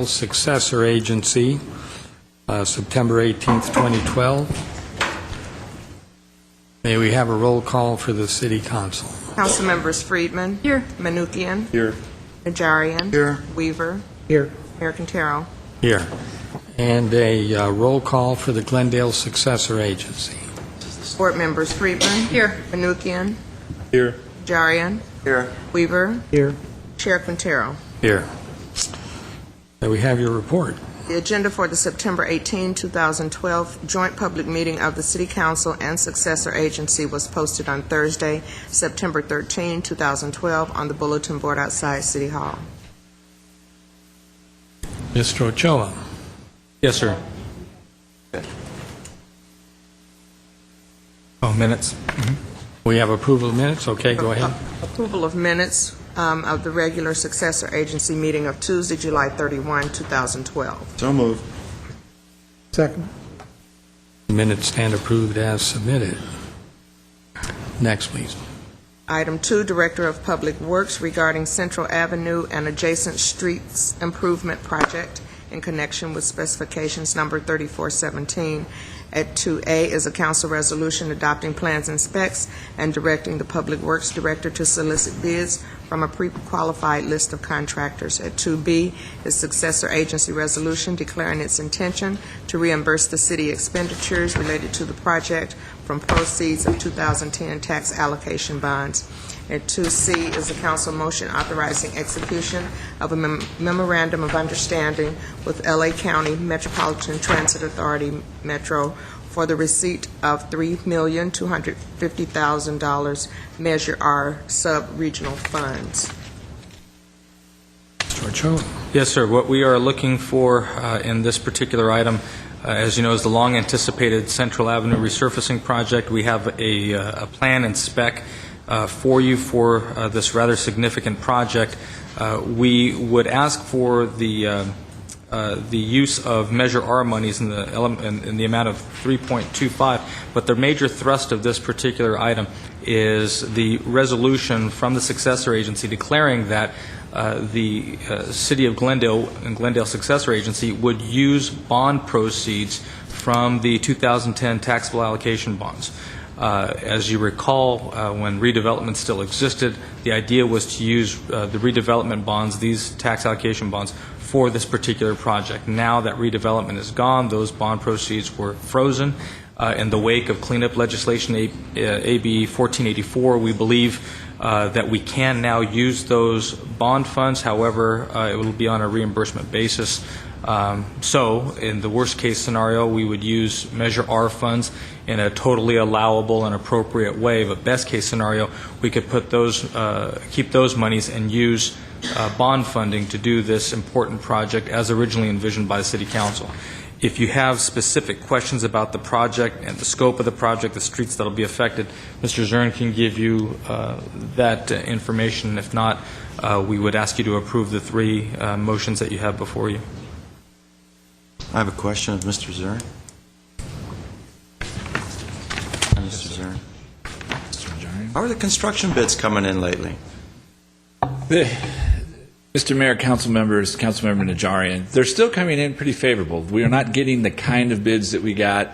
Successor Agency, September 18th, 2012. May we have a roll call for the City Council? Councilmembers Friedman. Here. Manukian. Here. Najarian. Here. Weaver. Here. Mayor Quintero. Here. And a roll call for the Glendale Successor Agency. Board members Friedman. Here. Manukian. Here. Najarian. Here. Weaver. Here. Chair Quintero. Here. May we have your report? The agenda for the September 18, 2012 joint public meeting of the City Council and Successor Agency was posted on Thursday, September 13, 2012 on the bulletin board outside City Hall. Mr. Ochoa. Yes, sir. Oh, minutes. We have approval of minutes? Okay, go ahead. Approval of minutes of the regular Successor Agency meeting of Tuesday, July 31, 2012. So moved. Second. Minutes stand approved as submitted. Next, please. Item 2, Director of Public Works regarding Central Avenue and adjacent streets improvement project in connection with specifications number 3417. At 2A is a council resolution adopting plans and specs and directing the Public Works Director to solicit bids from a pre-qualified list of contractors. At 2B is Successor Agency resolution declaring its intention to reimburse the city expenditures related to the project from proceeds of 2010 tax allocation bonds. At 2C is a council motion authorizing execution of a memorandum of understanding with L.A. County Metropolitan Transit Authority, Metro, for the receipt of $3,250,000 Measure R sub-regional funds. Mr. Ochoa. Yes, sir. What we are looking for in this particular item, as you know, is the long-anticipated Central Avenue resurfacing project. We have a plan and spec for you for this rather significant project. We would ask for the use of Measure R monies in the amount of $3.25, but the major thrust of this particular item is the resolution from the Successor Agency declaring that the City of Glendale and Glendale Successor Agency would use bond proceeds from the 2010 taxable allocation bonds. As you recall, when redevelopment still existed, the idea was to use the redevelopment bonds, these tax allocation bonds, for this particular project. Now that redevelopment is gone, those bond proceeds were frozen. In the wake of cleanup legislation, AB 1484, we believe that we can now use those bond funds. However, it will be on a reimbursement basis. So, in the worst-case scenario, we would use Measure R funds in a totally allowable and appropriate way. But best-case scenario, we could put those, keep those monies and use bond funding to do this important project as originally envisioned by the City Council. If you have specific questions about the project and the scope of the project, the streets that will be affected, Mr. Zern can give you that information. If not, we would ask you to approve the three motions that you have before you. I have a question of Mr. Zern. Mr. Zern. How are the construction bids coming in lately? Mr. Mayor, council members, Councilmember Najarian, they're still coming in pretty favorable. We are not getting the kind of bids that we got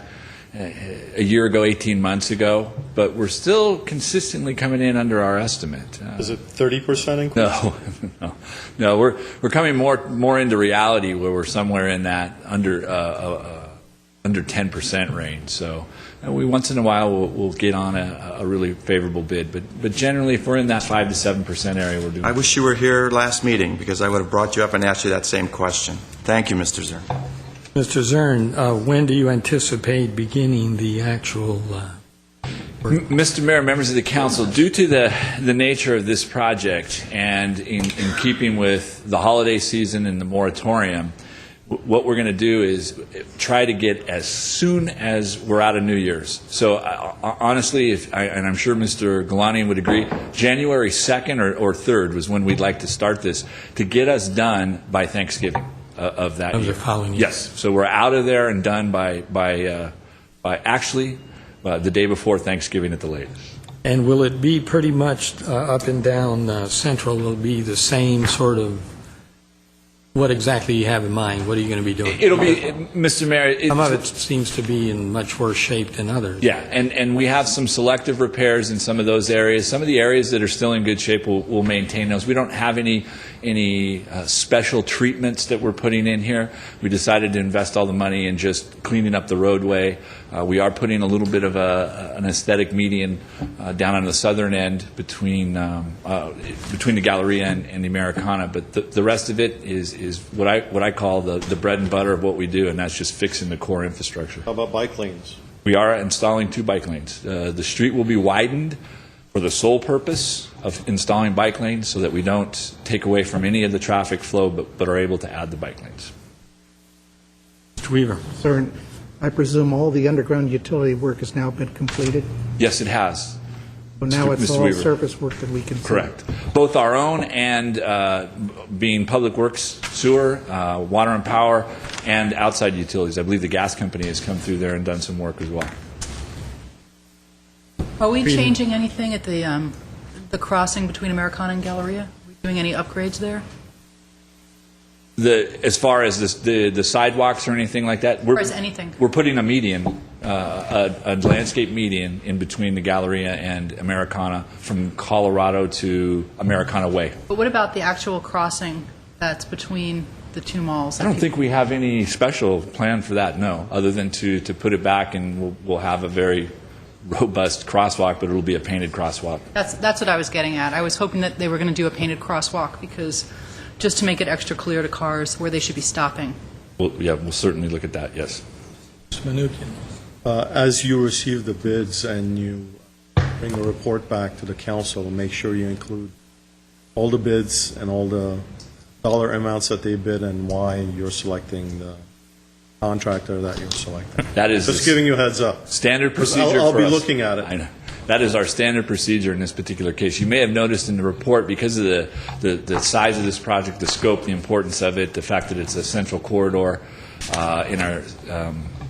a year ago, 18 months ago, but we're still consistently coming in under our estimate. Is it 30% increase? No. We're coming more into reality where we're somewhere in that under 10% range. So we once in a while we'll get on a really favorable bid, but generally if we're in that 5 to 7% area, we're doing. I wish you were here last meeting because I would have brought you up and asked you that same question. Thank you, Mr. Zern. Mr. Zern, when do you anticipate beginning the actual Mr. Mayor, members of the council, due to the nature of this project and in keeping with the holiday season and the moratorium, what we're going to do is try to get as soon as we're out of New Year's. So honestly, and I'm sure Mr. Galani would agree, January 2nd or 3rd was when we'd like to start this to get us done by Thanksgiving of that year. the following year? Yes. So we're out of there and done by actually the day before Thanksgiving at the latest. And will it be pretty much up and down Central? Will it be the same sort of What exactly you have in mind? What are you going to be doing? It'll be, Mr. Mayor. Some of it seems to be in much worse shape than others. Yeah, and we have some selective repairs in some of those areas. Some of the areas that are still in good shape, we'll maintain those. We don't have any special treatments that we're putting in here. We decided to invest all the money in just cleaning up the roadway. We are putting a little bit of an aesthetic median down on the southern end between the Galleria and the Americana, but the rest of it is what I call the bread and butter of what we do, and that's just fixing the core infrastructure. How about bike lanes? We are installing 2 bike lanes. The street will be widened for the sole purpose of installing bike lanes so that we don't take away from any of the traffic flow, but are able to add the bike lanes. Mr. Weaver. Sir, I presume all the underground utility work has now been completed? Yes, it has. So now it's Mr. all Weaver. surface work that we can see? Correct. Both our own and being Public Works, sewer, water and power, and outside utilities. I believe the gas company has come through there and done some work as well. Are we changing anything at the crossing between Americana and Galleria? Are we doing any upgrades there? As far as the sidewalks or anything like that, Or is anything? we're putting a median, a landscape median in between the Galleria and Americana from Colorado to Americana Way. But what about the actual crossing that's between the 2 malls? I don't think we have any special plan for that, no, other than to put it back, and we'll have a very robust crosswalk, but it'll be a painted crosswalk. That's what I was getting at. I was hoping that they were going to do a painted crosswalk because just to make it extra clear to cars where they should be stopping. We'll certainly look at that, yes. Mr. Menuchyan. As you receive the bids and you bring the report back to the council, make sure you include all the bids and all the dollar amounts that they bid and why you're selecting the contractor that you're selecting. That is Just giving you a heads up. standard procedure I'll for be us. looking at it. I know. That is our standard procedure in this particular case. You may have noticed in the report, because of the size of this project, the scope, the importance of it, the fact that it's a central corridor in our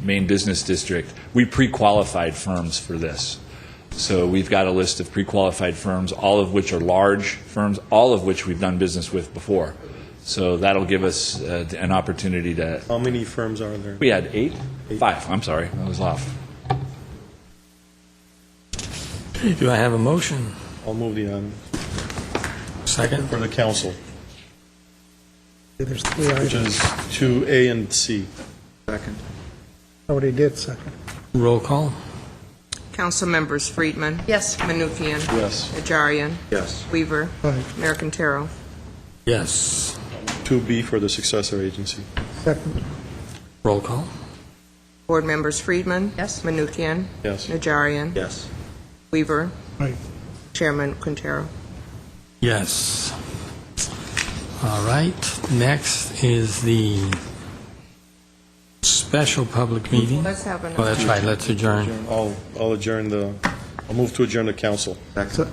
main business district, we pre-qualified firms for this. So we've got a list of pre-qualified firms, all of which are large firms, all of which we've done business with before. So that'll give us an opportunity to... How many firms are there? We had 8? 5, I'm sorry, I was off. Do I have a motion? I'll move the item Second? for the council, There's 3 which items. is 2A and C. Already did second. Roll call. Council members: Friedman. Yes. Menuchyan. Yes. Najarian. Yes. Weaver. Aye. Mayor Quintero. Yes. 2B for the successor agency. Second. Roll call. Board members: Friedman. Yes. Menuchyan. Yes. Najarian. Yes. Weaver. Aye. Chairman Quintero. Yes. All right. Next is the special public meeting. Let's have an... Oh, that's right. Let's adjourn. I'll adjourn I'll move to adjourn the council. Se-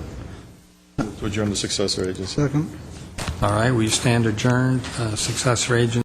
To adjourn the successor agency. Second. All right. We stand adjourned. Successor agent.